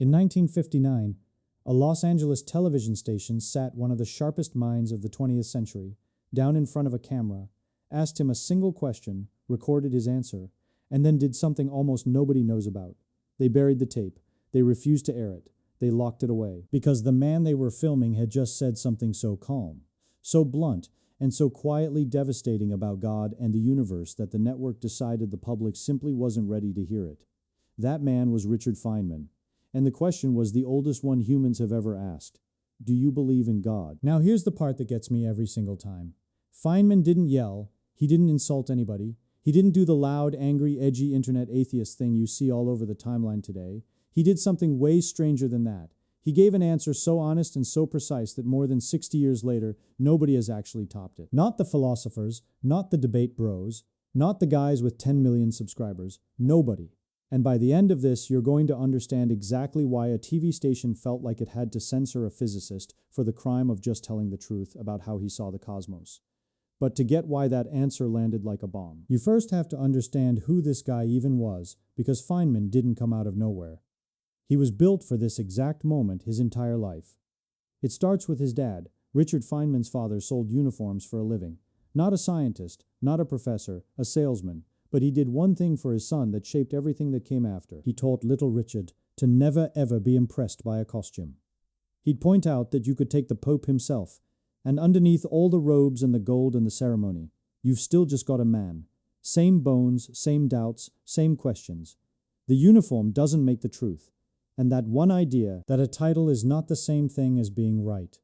In 1959, a Los Angeles television station sat one of the sharpest minds of the 20th century down in front of a camera, asked him a single question, recorded his answer, and then did something almost nobody knows about. They buried the tape. They refused to air it. They locked it away. Because the man they were filming had just said something so calm, so blunt, and so quietly devastating about God and the universe that the network decided the public simply wasn't ready to hear it. That man was Richard Feynman. And the question was the oldest one humans have ever asked. Do you believe in God? Now here's the part that gets me every single time. Feynman didn't yell. He didn't insult anybody. He didn't do the loud, angry, edgy internet atheist thing you see all over the timeline today. He did something way stranger than that. He gave an answer so honest and so precise that more than 60 years later, nobody has actually topped it. Not the philosophers, not the debate bros, not the guys with 10 million subscribers. Nobody. And by the end of this, you're going to understand exactly why a TV station felt like it had to censor a physicist for the crime of just telling the truth about how he saw the cosmos. But to get why that answer landed like a bomb, you first have to understand who this guy even was, because Feynman didn't come out of nowhere. He was built for this exact moment his entire life. It starts with his dad. Richard Feynman's father sold uniforms for a living. Not a scientist, not a professor, a salesman, but he did one thing for his son that shaped everything that came after. He taught little Richard to never ever be impressed by a costume. He'd point out that you could take the Pope himself, and underneath all the robes and the gold and the ceremony, you've still just got a man. Same bones, same doubts, same questions. The uniform doesn't make the truth. And that one idea, that a title is not the same thing as being right,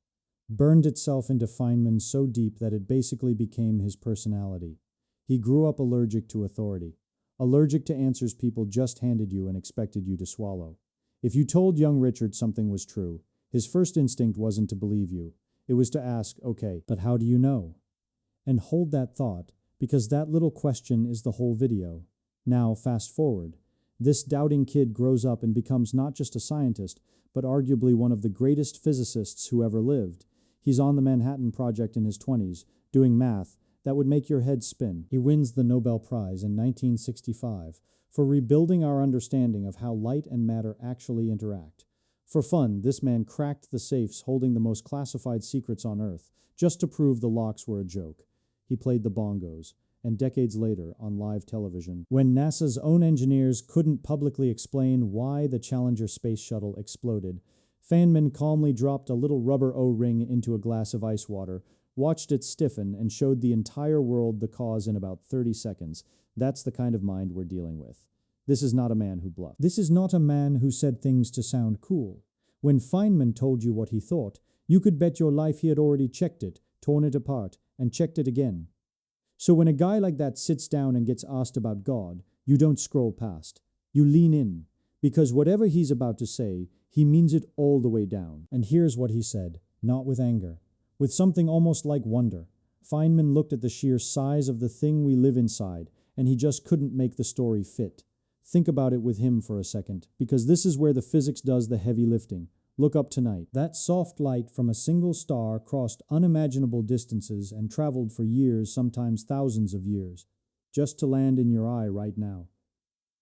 burned itself into Feynman so deep that it basically became his personality. He grew up allergic to authority, allergic to answers people just handed you and expected you to swallow. If you told young Richard something was true, his first instinct wasn't to believe you. It was to ask, okay, but how do you know? And hold that thought, because that little question is the whole video. Now, fast forward. This doubting kid grows up and becomes not just a scientist, but arguably one of the greatest physicists who ever lived. He's on the Manhattan Project in his 20s, doing math that would make your head spin. He wins the Nobel Prize in 1965 for rebuilding our understanding of how light and matter actually interact. For fun, this man cracked the safes holding the most classified secrets on Earth, just to prove the locks were a joke. He played the bongos. And decades later, on live television, when NASA's own engineers couldn't publicly explain why the Challenger space shuttle exploded, Feynman calmly dropped a little rubber O-ring into a glass of ice water, watched it stiffen, and showed the entire world the cause in about 30 seconds. That's the kind of mind we're dealing with. This is not a man who bluffed. This is not a man who said things to sound cool. When Feynman told you what he thought, you could bet your life he had already checked it, torn it apart, and checked it again. So when a guy like that sits down and gets asked about God, you don't scroll past. You lean in, because whatever he's about to say, he means it all the way down. And here's what he said, not with anger, with something almost like wonder. Feynman looked at the sheer size of the thing we live inside, and he just couldn't make the story fit. Think about it with him for a second, because this is where the physics does the heavy lifting. Look up tonight. That soft light from a single star crossed unimaginable distances and traveled for years, sometimes thousands of years, just to land in your eye right now.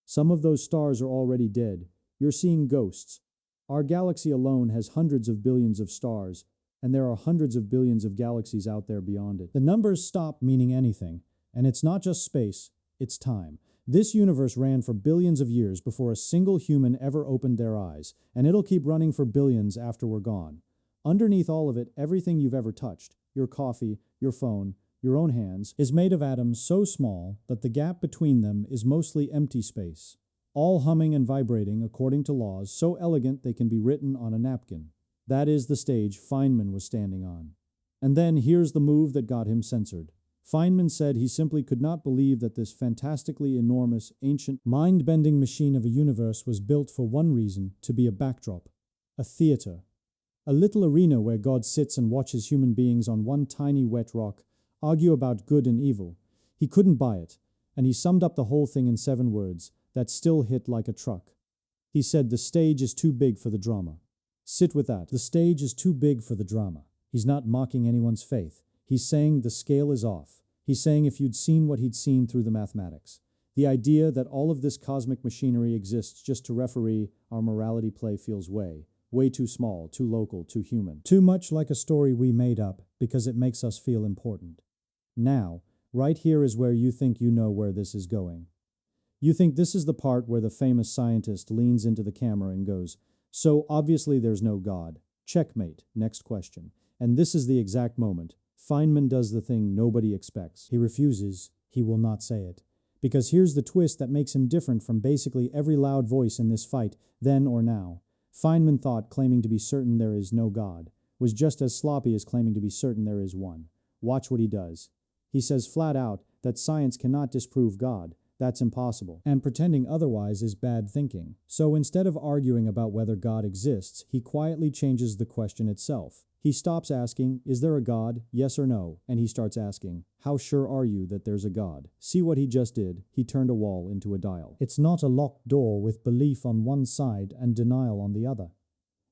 Some of those stars are already dead. You're seeing ghosts. Our galaxy alone has hundreds of billions of stars, and there are hundreds of billions of galaxies out there beyond it. The numbers stop meaning anything, and it's not just space, it's time. This universe ran for billions of years before a single human ever opened their eyes, and it'll keep running for billions after we're gone. Underneath all of it, everything you've ever touched, your coffee, your phone, your own hands, is made of atoms so small that the gap between them is mostly empty space, all humming and vibrating according to laws so elegant they can be written on a napkin. That is the stage Feynman was standing on. And then here's the move that got him censored. Feynman said he simply could not believe that this fantastically enormous, ancient, mind-bending machine of a universe was built for one reason, to be a backdrop, a theater, a little arena where God sits and watches human beings on one tiny wet rock argue about good and evil. He couldn't buy it, and he summed up the whole thing in 7 words that still hit like a truck. He said, the stage is too big for the drama. Sit with that. The stage is too big for the drama. He's not mocking anyone's faith. He's saying the scale is off. He's saying if you'd seen what he'd seen through the mathematics, the idea that all of this cosmic machinery exists just to referee our morality play feels way too small, too local, too human. Too much like a story we made up because it makes us feel important. Now, right here is where you think you know where this is going. You think this is the part where the famous scientist leans into the camera and goes, "So obviously there's no God. Checkmate. Next question." And this is the exact moment. Feynman does the thing nobody expects. He refuses. He will not say it. Because here's the twist that makes him different from basically every loud voice in this fight, then or now. Feynman thought claiming to be certain there is no God was just as sloppy as claiming to be certain there is one. Watch what he does. He says flat out that science cannot disprove God. That's impossible. And pretending otherwise is bad thinking. So instead of arguing about whether God exists, he quietly changes the question itself. He stops asking, "Is there a God? Yes or no?" And he starts asking, "How sure are you that there's a God?" See what he just did? He turned a wall into a dial. It's not a locked door with belief on one side and denial on the other.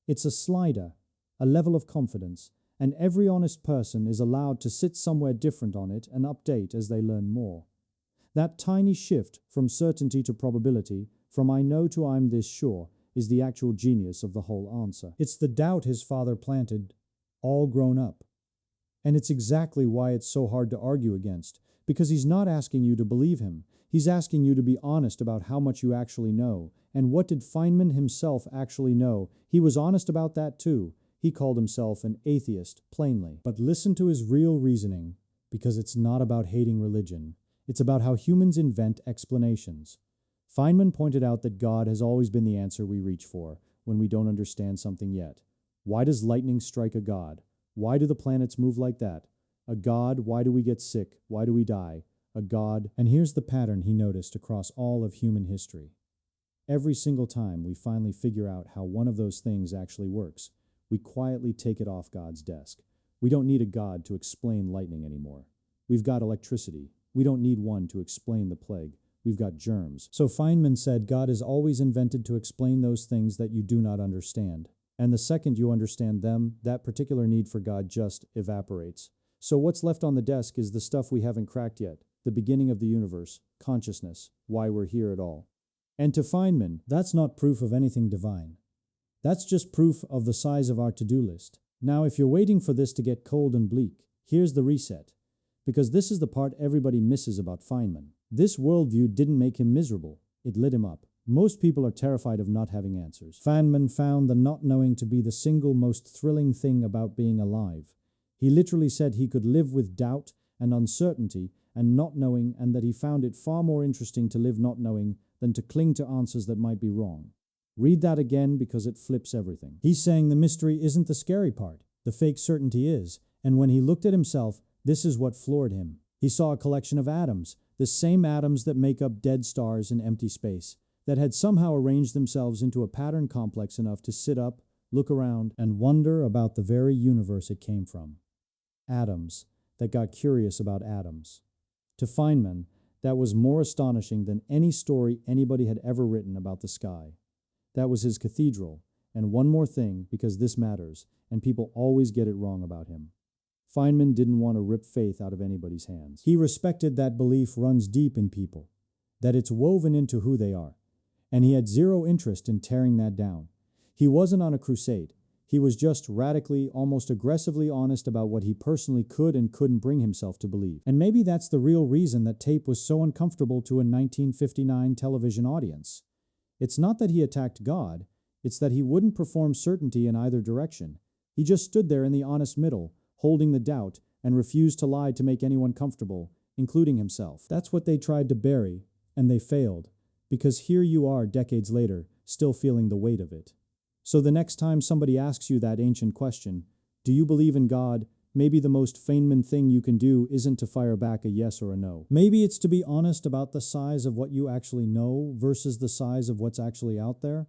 It's a slider, a level of confidence, and every honest person is allowed to sit somewhere different on it and update as they learn more. That tiny shift from certainty to probability, from I know to I'm this sure, is the actual genius of the whole answer. It's the doubt his father planted, all grown up. And it's exactly why it's so hard to argue against, because he's not asking you to believe him. He's asking you to be honest about how much you actually know. And what did Feynman himself actually know? He was honest about that too. He called himself an atheist, plainly. But listen to his real reasoning, because it's not about hating religion. It's about how humans invent explanations. Feynman pointed out that God has always been the answer we reach for when we don't understand something yet. Why does lightning strike a god? Why do the planets move like that? A god, why do we get sick? Why do we die? A god. And here's the pattern he noticed across all of human history. Every single time we finally figure out how one of those things actually works, we quietly take it off God's desk. We don't need a god to explain lightning anymore. We've got electricity. We don't need one to explain the plague. We've got germs. So Feynman said God is always invented to explain those things that you do not understand. And the second you understand them, that particular need for God just evaporates. So what's left on the desk is the stuff we haven't cracked yet. The beginning of the universe, consciousness, why we're here at all. And to Feynman, that's not proof of anything divine. That's just proof of the size of our to-do list. Now, if you're waiting for this to get cold and bleak, here's the reset. Because this is the part everybody misses about Feynman. This worldview didn't make him miserable. It lit him up. Most people are terrified of not having answers. Feynman found the not knowing to be the single most thrilling thing about being alive. He literally said he could live with doubt and uncertainty and not knowing, and that he found it far more interesting to live not knowing than to cling to answers that might be wrong. Read that again because it flips everything. He's saying the mystery isn't the scary part. The fake certainty is. And when he looked at himself, this is what floored him. He saw a collection of atoms, the same atoms that make up dead stars in empty space, that had somehow arranged themselves into a pattern complex enough to sit up, look around, and wonder about the very universe it came from. Atoms that got curious about atoms. To Feynman, that was more astonishing than any story anybody had ever written about the sky. That was his cathedral. And one more thing, because this matters, and people always get it wrong about him. Feynman didn't want to rip faith out of anybody's hands. He respected that belief runs deep in people, that it's woven into who they are, and he had zero interest in tearing that down. He wasn't on a crusade. He was just radically, almost aggressively honest about what he personally could and couldn't bring himself to believe. And maybe that's the real reason that tape was so uncomfortable to a 1959 television audience. It's not that he attacked God, it's that he wouldn't perform certainty in either direction. He just stood there in the honest middle, holding the doubt, and refused to lie to make anyone comfortable, including himself. That's what they tried to bury, and they failed, because here you are decades later, still feeling the weight of it. So the next time somebody asks you that ancient question, do you believe in God? Maybe the most Feynman thing you can do isn't to fire back a yes or a no. Maybe it's to be honest about the size of what you actually know versus the size of what's actually out there.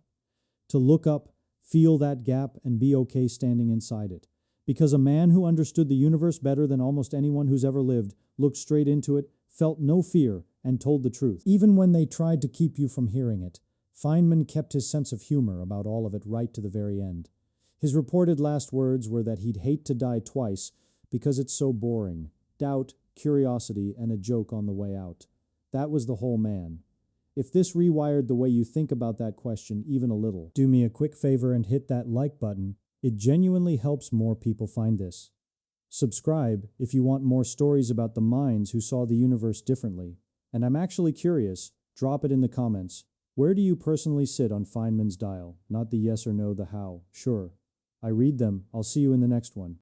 To look up, feel that gap, and be okay standing inside it. Because a man who understood the universe better than almost anyone who's ever lived looked straight into it, felt no fear, and told the truth. Even when they tried to keep you from hearing it, Feynman kept his sense of humor about all of it right to the very end. His reported last words were that he'd hate to die twice because it's so boring. Doubt, curiosity, and a joke on the way out. That was the whole man. If this rewired the way you think about that question even a little, do me a quick favor and hit that like button. It genuinely helps more people find this. Subscribe if you want more stories about the minds who saw the universe differently. And I'm actually curious, drop it in the comments. Where do you personally sit on Feynman's dial? Not the yes or no, the how. Sure. I read them. I'll see you in the next one.